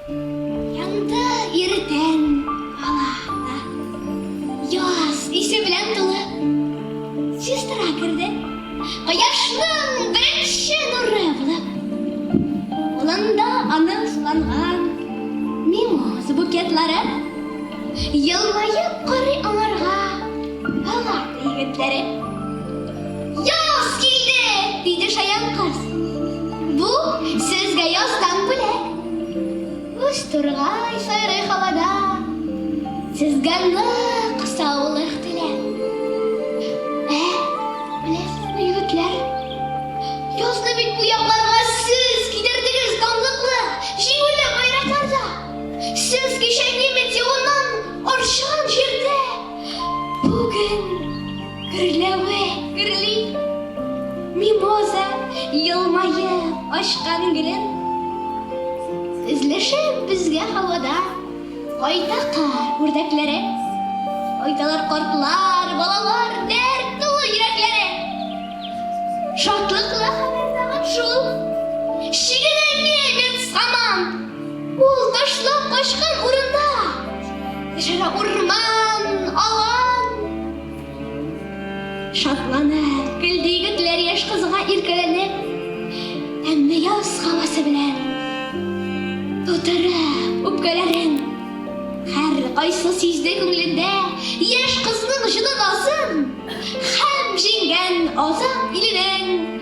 Янды иртән алакта. Яз исе белән тулы. Сестра керде. Кояшның беренче нуры булып. Улында аны суланган мимоз букетлары. Елмаеп карый аңарга Палаты егетләре. Яз килде, диде шаян кыз. Бу сезгә яздан бүләк. Үз тургай сайрый һавада. Сезгә нык саулык теләп. Беләсезме, егетләр? Язны бит бу якларга сез кидердегез данлыклы җиңүле байракларда. Сез кичә немец юлыннан арчыган җирдә. Бүген гөрләве гөрли. Мимоза елмаеп ачкан гөлен. Эзләшеп безгә һавада кайта кар үрдәкләре. Кайталар картлар, балалар, дәрт тулы йөрәкләре. Шатлыклы хәбәр тагын шул. Шигенә немец һаман. Ул ташлап качкан урында. Дәшәрә урман, алан. Шатланып, көлде егетләр яшь кызга иркәләнеп. Әмма яз һавасы белән тутырып үпкәләрен. Һәр кайсы сизде күңелендә яшь кызның җылы назын һәм җиңгән азат иленең